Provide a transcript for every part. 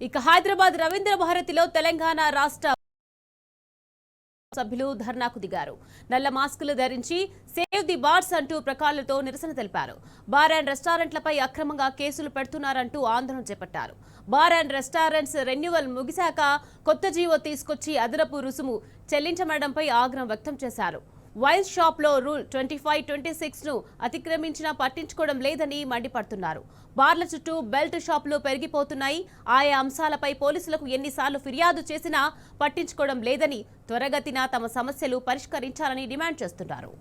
ఇక హైదరాబాద్ రవీంద్ర భారతిలో తెలంగాణ రాష్ట్ర సభ్యులు ధర్నాకు దిగారు. నల్ల మాస్కులు ధరించి సేవ్ ది బార్స్ అంటూ ప్రకాలతో నిరసన తెలిపారు. బార్ అండ్ రెస్టారెంట్లపై అక్రమంగా కేసులు పెడుతున్నారంటూ ఆందోళన చేపట్టారు. బార్ అండ్ రెస్టారెంట్స్ రెన్యువల్ ముగిశాక కొత్త జీవో తీసుకొచ్చి అదనపు రుసుము చెల్లించమనడంపై ఆగ్రహం వ్యక్తం చేశారు. వైన్ షాప్ లో రూల్ 25-26 ను అతిక్రమించినా పట్టించుకోవడం లేదని మండిపడుతున్నారు. బార్ల చుట్టూ బెల్ట్ షాపులు పెరిగిపోతున్నాయి. ఆయా అంశాలపై పోలీసులకు ఎన్నిసార్లు ఫిర్యాదు చేసినా పట్టించుకోవడం లేదని, త్వరగతిన తమ సమస్యలు పరిష్కరించాలని డిమాండ్ చేస్తున్నారు.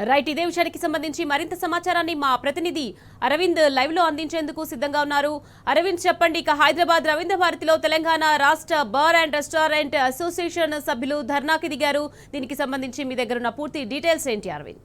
రైట్, ఇదే విషయానికి సంబంధించి మరింత సమాచారాన్ని మా ప్రతినిధి అరవింద్ లైవ్ లో అందించేందుకు సిద్ధంగా ఉన్నారు. అరవింద్, చెప్పండి. ఇక హైదరాబాద్ రవీంద్ర భారతిలో తెలంగాణ రాష్ట్ర బార్ అండ్ రెస్టారెంట్ అసోసియేషన్ సభ్యులు ధర్నాకి దిగారు. దీనికి సంబంధించి మీ దగ్గర ఉన్న పూర్తి డీటెయిల్స్ ఏంటి అరవింద్?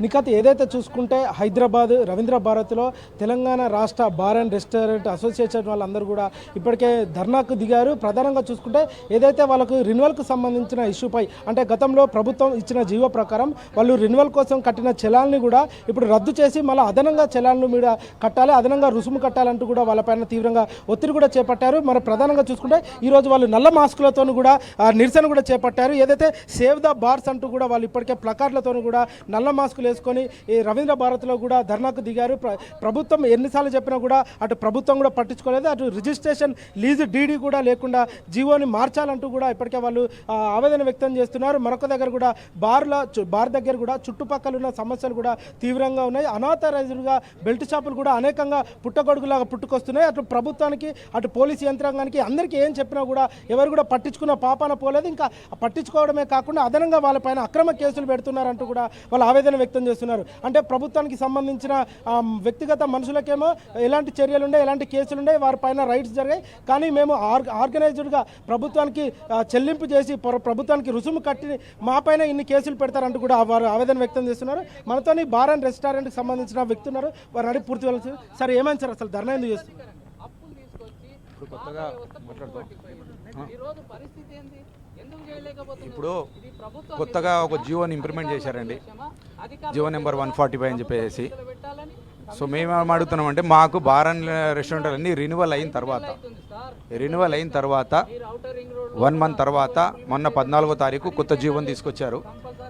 నిఖత్, ఏదైతే చూసుకుంటే హైదరాబాద్ రవీంద్ర భారతిలో తెలంగాణ రాష్ట్ర బార్ అండ్ రెస్టారెంట్ అసోసియేషన్ వాళ్ళందరూ కూడా ఇప్పటికే ధర్నాకు దిగారు. ప్రధానంగా చూసుకుంటే ఏదైతే వాళ్ళకు రెన్యువల్కు సంబంధించిన ఇష్యూపై, అంటే గతంలో ప్రభుత్వం ఇచ్చిన జీవో ప్రకారం వాళ్ళు రెన్యువల్ కోసం కట్టిన చలాన్ని కూడా ఇప్పుడు రద్దు చేసి మళ్ళీ అదనంగా చలాన్లు మీద కట్టాలి, అదనంగా రుసుము కట్టాలంటూ కూడా వాళ్ళపైన తీవ్రంగా ఒత్తిడి కూడా చేపట్టారు. మరి ప్రధానంగా చూసుకుంటే ఈరోజు వాళ్ళు నల్ల మాస్కులతో కూడా నిరసన కూడా చేపట్టారు. ఏదైతే సేవ్ ద బార్స్ అంటూ కూడా వాళ్ళు ఇప్పటికే ప్లకార్డులతో కూడా నల్ల మాస్కులు వేసుకొని ఈ రవీంద్ర భారతిలో కూడా ధర్నాకు దిగారు. ప్రభుత్వం ఎన్నిసార్లు చెప్పినా కూడా అటు ప్రభుత్వం కూడా పట్టించుకోలేదు, అటు రిజిస్ట్రేషన్ లీజు డీడీ కూడా లేకుండా జీవోని మార్చాలంటూ కూడా ఇప్పటికే వాళ్ళు ఆవేదన వ్యక్తం చేస్తున్నారు. మరొక దగ్గర కూడా బార్ దగ్గర కూడా చుట్టుపక్కల ఉన్న సమస్యలు కూడా తీవ్రంగా ఉన్నాయి. అనాథరైజ్డ్గా బెల్ట్ షాపులు కూడా అనేకంగా పుట్టగొడుగులాగా పుట్టుకొస్తున్నాయి. అటు ప్రభుత్వానికి, అటు పోలీసు యంత్రాంగానికి అందరికీ ఏం చెప్పినా కూడా ఎవరు కూడా పట్టించుకున్న పాపాన పోలేదు. ఇంకా పట్టించుకోవడమే కాకుండా అదనంగా వాళ్ళపైన అక్రమ కేసులు పెడుతున్నారంటూ కూడా వాళ్ళు ఆవేదన వ్యక్తం చేస్తున్నారు. అంటే ప్రభుత్వానికి సంబంధించిన వ్యక్తిగత మనుషులకేమో ఎలాంటి చర్యలు ఉండే, ఎలాంటి కేసులు ఉండే, వారిపైన రైట్స్ జరిగాయి. కానీ మేము ఆర్గనైజ్డ్గా ప్రభుత్వానికి చెల్లింపు చేసి ప్రభుత్వానికి రుసుము కట్టి మా పైన ఇన్ని కేసులు పెడతారంటూ కూడా వారు ఆవేదన వ్యక్తం చేస్తున్నారు. మనతోని బార్ అండ్ రెస్టారెంట్కి సంబంధించిన వ్యక్తి ఉన్నారు, వారిని అడిగి పూర్తి వెళ్ళాల్సి. సార్, ఏమైంది సార్, అసలు ధర్నా ఎందుకు చేస్తున్నారు? ఇప్పుడు కొత్తగా ఒక జియోని ఇంప్లిమెంట్ చేశారండి, జియో నెంబర్ 145 అని చెప్పేసి. సో మేము అడుగుతున్నామంటే మాకు బార్ అండ్ రెస్టారెంట్ అన్నీ రెన్యువల్ అయిన తర్వాత 1 మంత్ తర్వాత మొన్న 14వ తారీఖు కొత్త జియోని తీసుకొచ్చారు.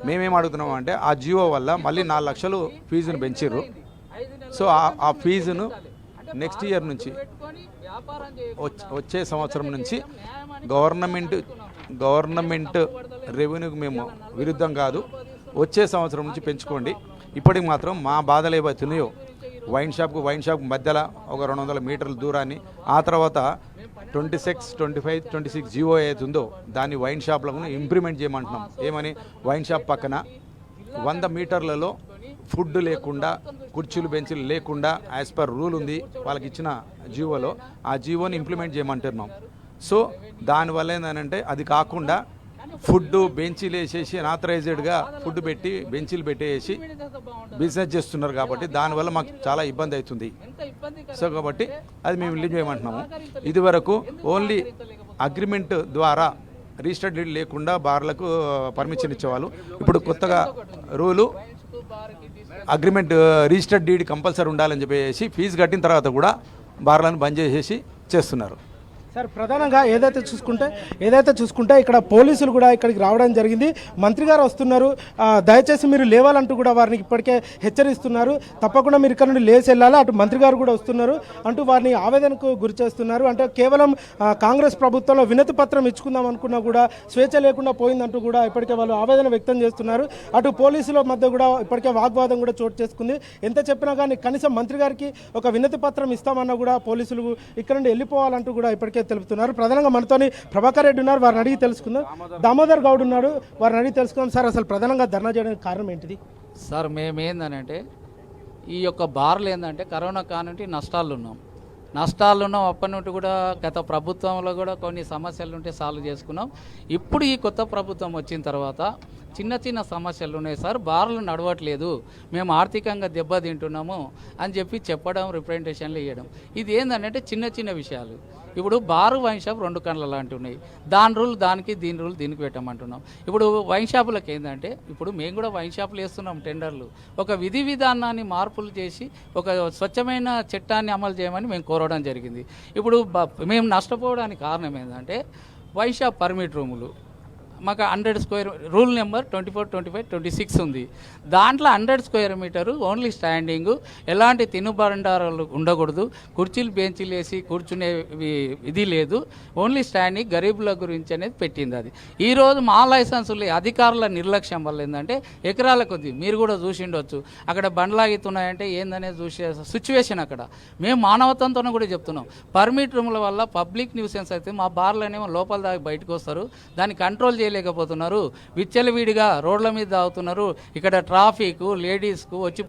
మేమేం అడుగుతున్నామంటే ఆ జియో వల్ల మళ్ళీ 4 లక్షలు ఫీజును పెంచిర్రు. సో ఆ ఫీజును నెక్స్ట్ ఇయర్ నుంచి, వచ్చే సంవత్సరం నుంచి గవర్నమెంట్ రెవెన్యూకి మేము విరుద్ధం కాదు, వచ్చే సంవత్సరం నుంచి పెంచుకోండి. ఇప్పటికి మాత్రం మా బాధలు ఏవైతున్నాయో వైన్ షాప్ మధ్యలో ఒక 200 మీటర్ల దూరాన్ని, ఆ తర్వాత 26, 25, 26 జియో ఏదైతుందో దాన్ని వైన్ షాప్లకు ఇంప్లిమెంట్ చేయమంటున్నాం. ఏమని, వైన్ షాప్ పక్కన 100 మీటర్లలో ఫుడ్ లేకుండా, కుర్చీలు బెంచీలు లేకుండా యాజ్ పర్ రూల్ ఉంది వాళ్ళకి ఇచ్చిన జియోలో, ఆ జియోని ఇంప్లిమెంట్ చేయమంటున్నాం. సో దానివల్ల ఏంటంటే అది కాకుండా ఫుడ్ బెంచీలు వేసేసి అనాథరైజ్డ్గా ఫుడ్ పెట్టి బెంచీలు పెట్టేసి బిజినెస్ చేస్తున్నారు. కాబట్టి దానివల్ల మాకు చాలా ఇబ్బంది అవుతుంది. సో కాబట్టి అది మేము రిలీజ్ చేయమంటున్నాము. ఇదివరకు ఓన్లీ అగ్రిమెంట్ ద్వారా రిజిస్టర్డ్ డీడ్ లేకుండా బార్లకు పర్మిషన్ ఇచ్చేవాళ్ళు. ఇప్పుడు కొత్తగా rule agreement registered deed compulsory ఉండాలని చెప్పేసి ఫీజు కట్టిన తర్వాత కూడా బార్లను బంద్ చేసేసి చేస్తున్నారు. సార్, ప్రధానంగా ఏదైతే చూసుకుంటే ఇక్కడ పోలీసులు కూడా ఇక్కడికి రావడం జరిగింది. మంత్రి గారు వస్తున్నారు, దయచేసి మీరు లేవాలంటూ కూడా వారిని ఇప్పటికే హెచ్చరిస్తున్నారు. తప్పకుండా మీరు ఇక్కడ నుండి లేచి వెళ్ళాలి, అటు మంత్రి గారు కూడా వస్తున్నారు అంటూ వారిని ఆవేదనకు గురి చేస్తున్నారు. అంటే కేవలం కాంగ్రెస్ ప్రభుత్వంలో వినతి పత్రం ఇచ్చుకుందాం అనుకున్నా కూడా స్వేచ్ఛ లేకుండా పోయిందంటూ కూడా ఇప్పటికే వాళ్ళు ఆవేదన వ్యక్తం చేస్తున్నారు. అటు పోలీసుల మధ్య కూడా ఇప్పటికే వాగ్వాదం కూడా చోటు చేసుకుంది. ఎంత చెప్పినా కానీ కనీసం మంత్రి గారికి ఒక వినతి పత్రం ఇస్తామన్నా కూడా పోలీసులు ఇక్కడ నుండి వెళ్ళిపోవాలంటూ కూడా ఇప్పటికే తెలుపుతున్నారు. ప్రధానంగా మనతోని ప్రభాకర్ రెడ్డి ఉన్నారు, వారిని అడిగి తెలుసుకుందాం. దామోదర్ గౌడ్ ఉన్నాడు, వారిని అడిగి తెలుసుకుందాం. సార్, అసలు ప్రధానంగా ధర్నా చేయడానికి కారణం ఏంటిది? సార్, మేమేందనంటే ఈ యొక్క బార్లు ఏంటంటే కరోనా కానుంటి నష్టాలు ఉన్నాం. అప్పటి నుండి కూడా గత ప్రభుత్వంలో కూడా కొన్ని సమస్యలు ఉంటే సాల్వ్ చేసుకున్నాం. ఇప్పుడు ఈ కొత్త ప్రభుత్వం వచ్చిన తర్వాత చిన్న చిన్న సమస్యలు ఉన్నాయి సార్, బార్లు నడవట్లేదు, మేము ఆర్థికంగా దెబ్బతింటున్నాము అని చెప్పడం, రిప్రజెంటేషన్లు ఇవ్వడం. ఇది ఏంటంటే చిన్న చిన్న విషయాలు. ఇప్పుడు బారు వైన్ షాప్ 2 కళ్ళ లాంటివి ఉన్నాయి, దాని రూల్ దానికి, దీని రూల్ దీనికి పెట్టమంటున్నాం. ఇప్పుడు వైన్ షాపులకు ఏంటంటే, ఇప్పుడు మేము కూడా వైన్ షాపులు వేస్తున్నాం టెండర్లు, ఒక విధి విధానాన్ని మార్పులు చేసి ఒక స్వచ్ఛమైన చట్టాన్ని అమలు చేయమని మేము కోరడం జరిగింది. ఇప్పుడు మేము నష్టపోవడానికి కారణం ఏంటంటే వైన్ షాప్ పర్మిట్ రూములు మాకు 100 స్క్వేర్ రూల్ నెంబర్ 24, 25, 26 ఉంది. దాంట్లో 100 స్క్వేర్ మీటరు ఓన్లీ స్టాండింగు, ఎలాంటి తినుబండారాలు ఉండకూడదు, కుర్చీలు బెంచీలు వేసి కూర్చునే ఇది లేదు, ఓన్లీ స్టాండింగ్ గరీబుల గురించి అనేది పెట్టింది. అది ఈరోజు మా లైసెన్సులు అధికారుల నిర్లక్ష్యం వల్ల ఏంటంటే ఎకరాల కొద్ది మీరు కూడా చూసి ఉండొచ్చు, అక్కడ బండ్లాగితున్నాయంటే ఏందనేది చూసే సిచ్యువేషన్. అక్కడ మేము మానవతంతో కూడా చెప్తున్నాం, పర్మిట్ రూముల వల్ల పబ్లిక్ న్యూసెన్స్ అయితే మా బార్లనేమో లోపల దాకా బయటకు వస్తారు, దాన్ని కంట్రోల్ చేయలేకపోతున్నారు, విచ్చలవిడిగా రోడ్ల మీద తాగుతున్నారు, ఇక్కడ ట్రాఫిక్ లేడీస్కు వచ్చి